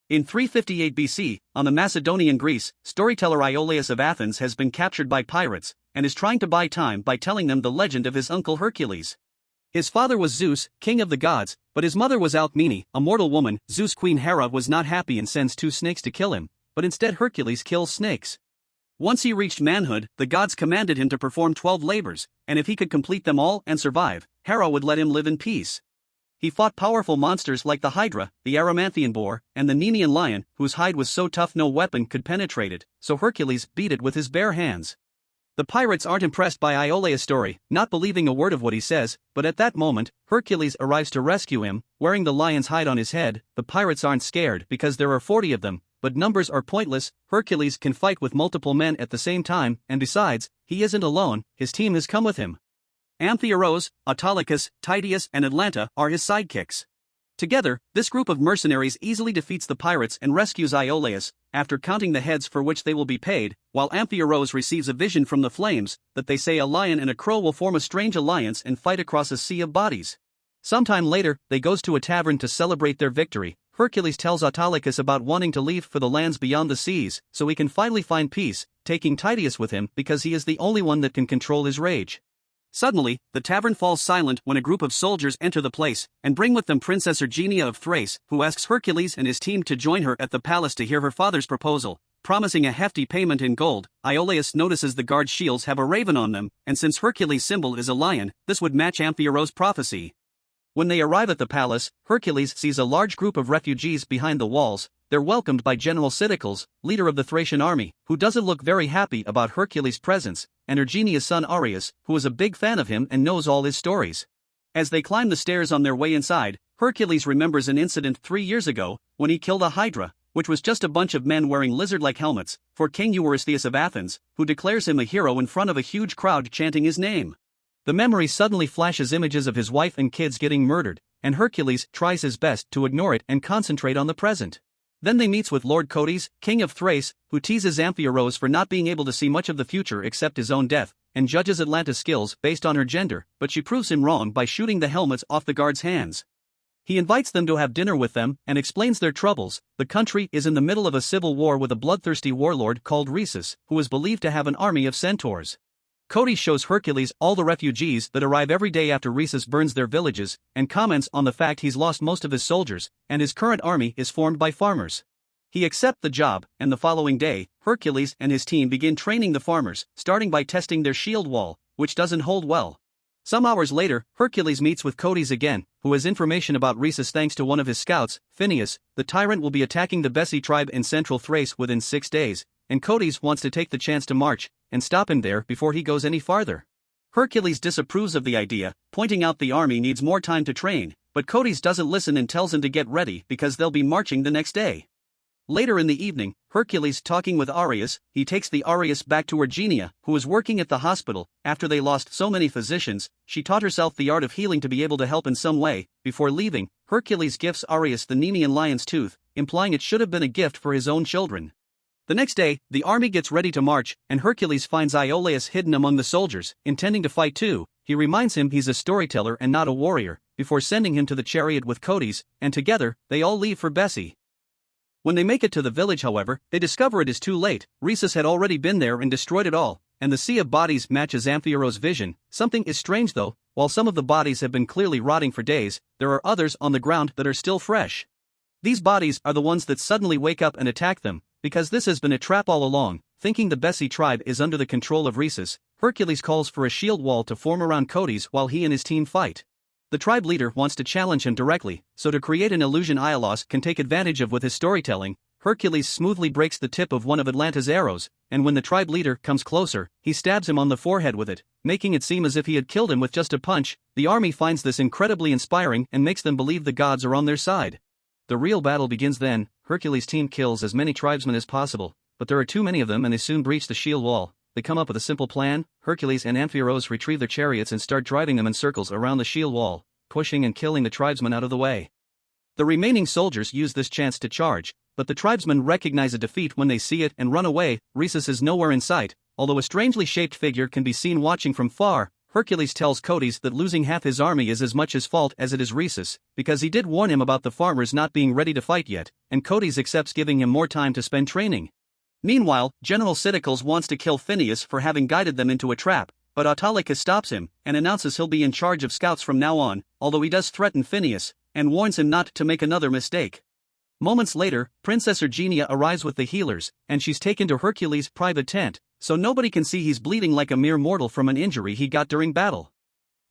In 358 BC, on the Macedonian Greece, storyteller Iolaus of Athens has been captured by pirates, and is trying to buy time by telling them the legend of his uncle Hercules. His father was Zeus, king of the gods, but his mother was Alcmene, a mortal woman. Zeus' queen Hera was not happy and sends 2 snakes to kill him, but instead Hercules kills snakes. Once he reached manhood, the gods commanded him to perform 12 labors, and if he could complete them all and survive, Hera would let him live in peace. He fought powerful monsters like the Hydra, the Erymanthian boar, and the Nemean lion, whose hide was so tough no weapon could penetrate it, so Hercules beat it with his bare hands. The pirates aren't impressed by Iolaus' story, not believing a word of what he says, but at that moment, Hercules arrives to rescue him, wearing the lion's hide on his head. The pirates aren't scared because there are 40 of them, but numbers are pointless. Hercules can fight with multiple men at the same time, and besides, he isn't alone, his team has come with him. Amphiaraus, Autolycus, Tydeus, and Atalanta are his sidekicks. Together, this group of mercenaries easily defeats the pirates and rescues Iolaus, after counting the heads for which they will be paid, while Amphiaraus receives a vision from the flames, that they say a lion and a crow will form a strange alliance and fight across a sea of bodies. Sometime later, they goes to a tavern to celebrate their victory. Hercules tells Autolycus about wanting to leave for the lands beyond the seas, so he can finally find peace, taking Tydeus with him because he is the only one that can control his rage. Suddenly, the tavern falls silent when a group of soldiers enter the place, and bring with them Princess Erginia of Thrace, who asks Hercules and his team to join her at the palace to hear her father's proposal. Promising a hefty payment in gold, Iolaus notices the guard shields have a raven on them, and since Hercules' symbol is a lion, this would match Amphiaraus' prophecy. When they arrive at the palace, Hercules sees a large group of refugees behind the walls. They're welcomed by General Asticus, leader of the Thracian army, who doesn't look very happy about Hercules' presence, and Erginia's son Arius, who is a big fan of him and knows all his stories. As they climb the stairs on their way inside, Hercules remembers an incident 3 years ago, when he killed a Hydra, which was just a bunch of men wearing lizard-like helmets, for King Eurystheus of Athens, who declares him a hero in front of a huge crowd chanting his name. The memory suddenly flashes images of his wife and kids getting murdered, and Hercules tries his best to ignore it and concentrate on the present. Then they meets with Lord Cotes, king of Thrace, who teases Amphiaraus for not being able to see much of the future except his own death, and judges Atalanta's skills based on her gender, but she proves him wrong by shooting the helmets off the guards' hands. He invites them to have dinner with them and explains their troubles. The country is in the middle of a civil war with a bloodthirsty warlord called Rhesus, who is believed to have an army of centaurs. Cotes shows Hercules all the refugees that arrive every day after Rhesus burns their villages, and comments on the fact he's lost most of his soldiers, and his current army is formed by farmers. He accepts the job, and the following day, Hercules and his team begin training the farmers, starting by testing their shield wall, which doesn't hold well. Some hours later, Hercules meets with Cotes again, who has information about Rhesus thanks to one of his scouts, Phineus. The tyrant will be attacking the Bessie tribe in central Thrace within 6 days, and Cotes wants to take the chance to march and stop him there before he goes any farther. Hercules disapproves of the idea, pointing out the army needs more time to train, but Cotes doesn't listen and tells him to get ready because they'll be marching the next day. Later in the evening, Hercules talking with Arius, he takes the Arius back to Erginia, who was working at the hospital. After they lost so many physicians, she taught herself the art of healing to be able to help in some way. Before leaving, Hercules gifts Arius the Nemean lion's tooth, implying it should have been a gift for his own children. The next day, the army gets ready to march, and Hercules finds Iolaus hidden among the soldiers, intending to fight too. He reminds him he's a storyteller and not a warrior, before sending him to the chariot with Cotes, and together, they all leave for Bessie. When they make it to the village, however, they discover it is too late. Rhesus had already been there and destroyed it all, and the sea of bodies matches Amphiaraus' vision. Something is strange though. While some of the bodies have been clearly rotting for days, there are others on the ground that are still fresh. These bodies are the ones that suddenly wake up and attack them, because this has been a trap all along. Thinking the Bessie tribe is under the control of Rhesus, Hercules calls for a shield wall to form around Cotes while he and his team fight. The tribe leader wants to challenge him directly, so to create an illusion Iolaus can take advantage of with his storytelling, Hercules smoothly breaks the tip of one of Atalanta's arrows, and when the tribe leader comes closer, he stabs him on the forehead with it, making it seem as if he had killed him with just a punch. The army finds this incredibly inspiring and makes them believe the gods are on their side. The real battle begins then. Hercules' team kills as many tribesmen as possible, but there are too many of them and they soon breach the shield wall. They come up with a simple plan. Hercules and Amphiaraus retrieve their chariots and start driving them in circles around the shield wall, pushing and killing the tribesmen out of the way. The remaining soldiers use this chance to charge, but the tribesmen recognize a defeat when they see it and run away. Rhesus is nowhere in sight, although a strangely shaped figure can be seen watching from far. Hercules tells Codys that losing half his army is as much his fault as it is Rhesus, because he did warn him about the farmers not being ready to fight yet, and Codys accepts giving him more time to spend training. Meanwhile, General Asticus wants to kill Phineus for having guided them into a trap, but Autolycus stops him and announces he'll be in charge of scouts from now on, although he does threaten Phineus and warns him not to make another mistake. Moments later, Princess Erginia arrives with the healers, and she's taken to Hercules' private tent, so nobody can see he's bleeding like a mere mortal from an injury he got during battle.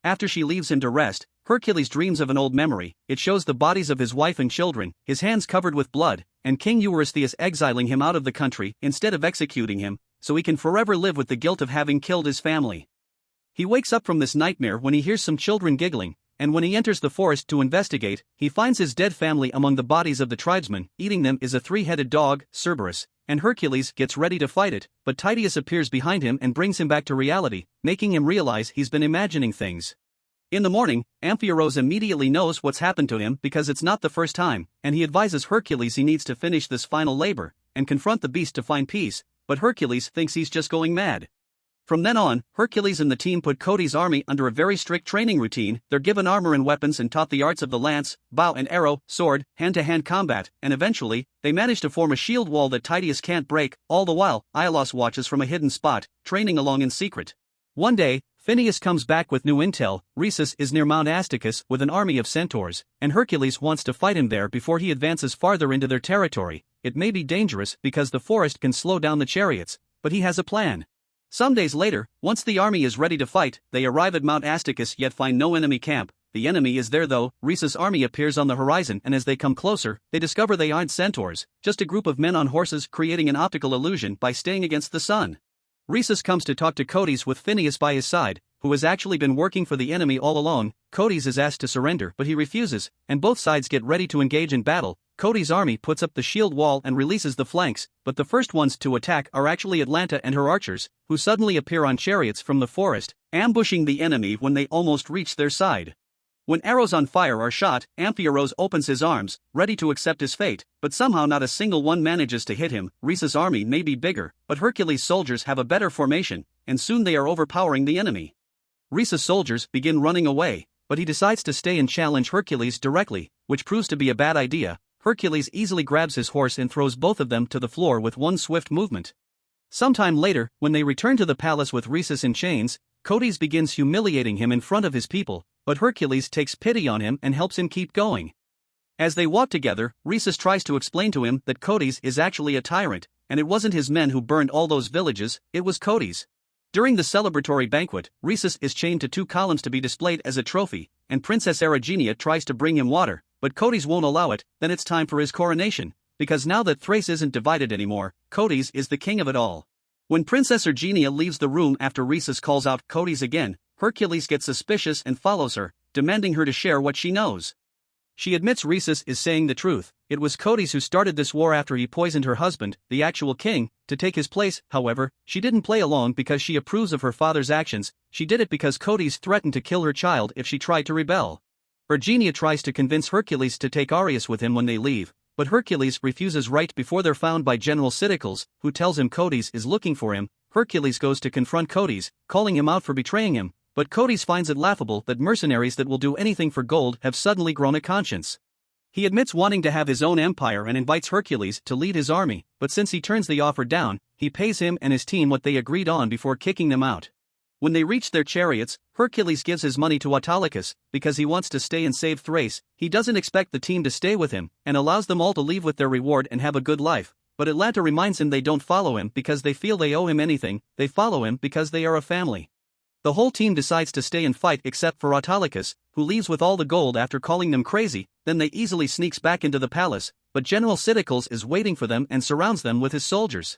After she leaves him to rest, Hercules dreams of an old memory. It shows the bodies of his wife and children, his hands covered with blood, and King Eurystheus exiling him out of the country instead of executing him, so he can forever live with the guilt of having killed his family. He wakes up from this nightmare when he hears some children giggling, and when he enters the forest to investigate, he finds his dead family among the bodies of the tribesmen. Eating them is a three-headed dog, Cerberus, and Hercules gets ready to fight it, but Tydeus appears behind him and brings him back to reality, making him realize he's been imagining things. In the morning, Amphiaraus immediately knows what's happened to him because it's not the first time, and he advises Hercules he needs to finish this final labor and confront the beast to find peace, but Hercules thinks he's just going mad. From then on, Hercules and the team put Codys' army under a very strict training routine. They're given armor and weapons and taught the arts of the lance, bow and arrow, sword, hand-to-hand combat, and eventually, they manage to form a shield wall that Tydeus can't break. All the while, Iolaus watches from a hidden spot, training along in secret. One day, Phineus comes back with new intel. Rhesus is near Mount Asticus with an army of centaurs, and Hercules wants to fight him there before he advances farther into their territory. It may be dangerous because the forest can slow down the chariots, but he has a plan. Some days later, once the army is ready to fight, they arrive at Mount Asticus yet find no enemy camp. The enemy is there though. Rhesus' army appears on the horizon, and as they come closer, they discover they aren't centaurs, just a group of men on horses creating an optical illusion by staying against the sun. Rhesus comes to talk to Codys with Phineus by his side, who has actually been working for the enemy all along. Codys is asked to surrender, but he refuses, and both sides get ready to engage in battle. Codys' army puts up the shield wall and releases the flanks, but the first ones to attack are actually Atalanta and her archers, who suddenly appear on chariots from the forest, ambushing the enemy when they almost reach their side. When arrows on fire are shot, Amphiaraus opens his arms, ready to accept his fate, but somehow not a single one manages to hit him. Rhesus' army may be bigger, but Hercules' soldiers have a better formation, and soon they are overpowering the enemy. Rhesus' soldiers begin running away, but he decides to stay and challenge Hercules directly, which proves to be a bad idea. Hercules easily grabs his horse and throws both of them to the floor with one swift movement. Sometime later, when they return to the palace with Rhesus in chains, Codys begins humiliating him in front of his people, but Hercules takes pity on him and helps him keep going. As they walk together, Rhesus tries to explain to him that Codys is actually a tyrant, and it wasn't his men who burned all those villages, it was Codys. During the celebratory banquet, Rhesus is chained to two columns to be displayed as a trophy, and Princess Erginia tries to bring him water, but Codys won't allow it. Then it's time for his coronation, because now that Thrace isn't divided anymore, Codys is the king of it all. When Princess Erginia leaves the room after Rhesus calls out Codys again, Hercules gets suspicious and follows her, demanding her to share what she knows. She admits Rhesus is saying the truth. It was Codys who started this war after he poisoned her husband, the actual king, to take his place. However, she didn't play along because she approves of her father's actions. She did it because Codys threatened to kill her child if she tried to rebel. Erginia tries to convince Hercules to take Arius with him when they leave, but Hercules refuses right before they're found by General Asticus, who tells him Codys is looking for him. Hercules goes to confront Codys, calling him out for betraying him, but Codys finds it laughable that mercenaries that will do anything for gold have suddenly grown a conscience. He admits wanting to have his own empire and invites Hercules to lead his army, but since he turns the offer down, he pays him and his team what they agreed on before kicking them out. When they reach their chariots, Hercules gives his money to Autolycus, because he wants to stay and save Thrace. He doesn't expect the team to stay with him, and allows them all to leave with their reward and have a good life, but Atalanta reminds him they don't follow him because they feel they owe him anything, they follow him because they are a family. The whole team decides to stay and fight except for Autolycus, who leaves with all the gold after calling them crazy. Then they easily sneaks back into the palace, but General Asticus is waiting for them and surrounds them with his soldiers.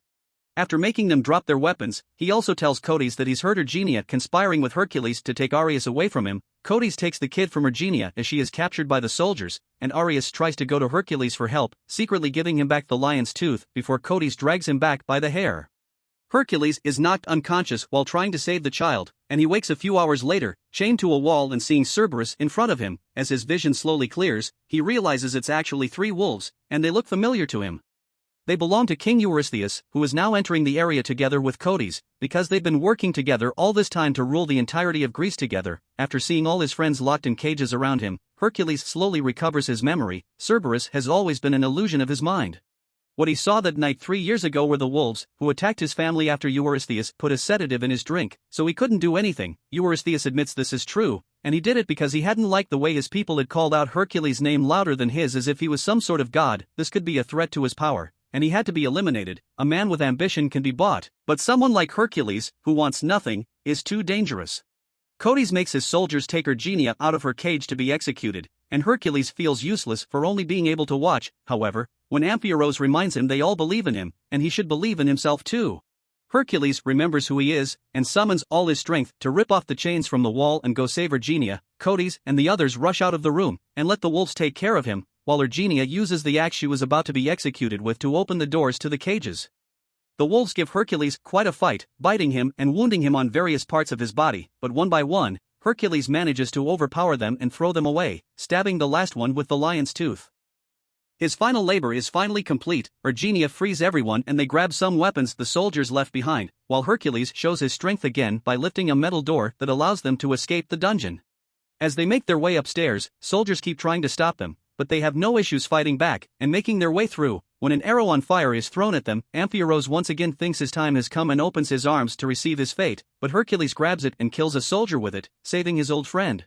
After making them drop their weapons, he also tells Codys that he's heard Erginia conspiring with Hercules to take Arius away from him. Codys takes the kid from Erginia as she is captured by the soldiers, and Arius tries to go to Hercules for help, secretly giving him back the lion's tooth before Codys drags him back by the hair. Hercules is knocked unconscious while trying to save the child, and he wakes a few hours later, chained to a wall and seeing Cerberus in front of him. As his vision slowly clears, he realizes it's actually 3 wolves, and they look familiar to him. They belong to King Eurystheus, who is now entering the area together with Hercules, because they've been working together all this time to rule the entirety of Greece together. After seeing all his friends locked in cages around him, Hercules slowly recovers his memory. Cerberus has always been an illusion of his mind. What he saw that night 3 years ago were the wolves, who attacked his family after Eurystheus put a sedative in his drink, so he couldn't do anything. Eurystheus admits this is true, and he did it because he hadn't liked the way his people had called out Hercules' name louder than his as if he was some sort of god. This could be a threat to his power, and he had to be eliminated. A man with ambition can be bought, but someone like Hercules, who wants nothing, is too dangerous. Hercules makes his soldiers take Erginia out of her cage to be executed, and Hercules feels useless for only being able to watch. However, when Amphiaraus reminds him they all believe in him, and he should believe in himself too. Hercules remembers who he is, and summons all his strength to rip off the chains from the wall and go save Erginia. Hercules and the others rush out of the room, and let the wolves take care of him, while Erginia uses the axe she was about to be executed with to open the doors to the cages. The wolves give Hercules quite a fight, biting him and wounding him on various parts of his body, but one by one, Hercules manages to overpower them and throw them away, stabbing the last one with the lion's tooth. His final labor is finally complete. Erginia frees everyone and they grab some weapons the soldiers left behind, while Hercules shows his strength again by lifting a metal door that allows them to escape the dungeon. As they make their way upstairs, soldiers keep trying to stop them, but they have no issues fighting back and making their way through. When an arrow on fire is thrown at them, Amphiaraus once again thinks his time has come and opens his arms to receive his fate, but Hercules grabs it and kills a soldier with it, saving his old friend.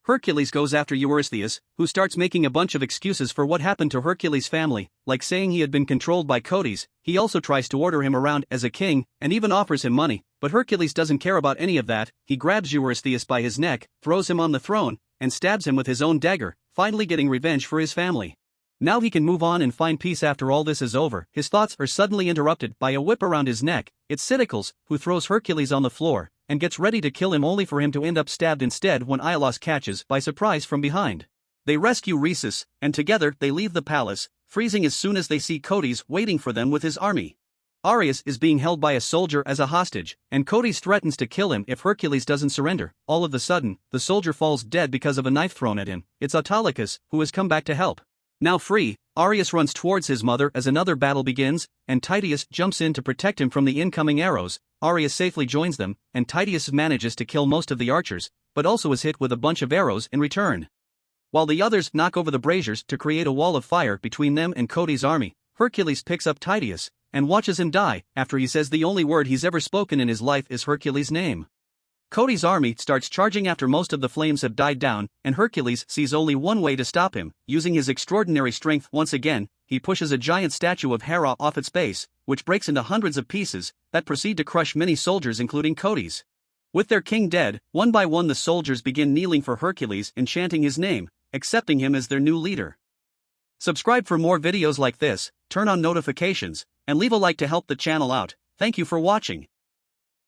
Hercules goes after Eurystheus, who starts making a bunch of excuses for what happened to Hercules' family, like saying he had been controlled by Hercules. He also tries to order him around as a king, and even offers him money, but Hercules doesn't care about any of that. He grabs Eurystheus by his neck, throws him on the throne, and stabs him with his own dagger, finally getting revenge for his family. Now he can move on and find peace after all this is over. His thoughts are suddenly interrupted by a whip around his neck. It's Asticus, who throws Hercules on the floor, and gets ready to kill him only for him to end up stabbed instead when Iolaus catches by surprise from behind. They rescue Rhesus, and together they leave the palace, freezing as soon as they see Hercules waiting for them with his army. Arius is being held by a soldier as a hostage, and Hercules threatens to kill him if Hercules doesn't surrender. All of a sudden, the soldier falls dead because of a knife thrown at him. It's Autolycus, who has come back to help. Now free, Arius runs towards his mother as another battle begins, and Titius jumps in to protect him from the incoming arrows. Arius safely joins them, and Titius manages to kill most of the archers, but also is hit with a bunch of arrows in return. While the others knock over the braziers to create a wall of fire between them and Hercules' army, Hercules picks up Titius and watches him die after he says the only word he's ever spoken in his life is Hercules' name. Hercules' army starts charging after most of the flames have died down, and Hercules sees only one way to stop him. Using his extraordinary strength once again, he pushes a giant statue of Hera off its base, which breaks into hundreds of pieces that proceed to crush many soldiers including Hercules. With their king dead, one by one the soldiers begin kneeling for Hercules and chanting his name, accepting him as their new leader. Subscribe for more videos like this, turn on notifications, and leave a like to help the channel out. Thank you for watching.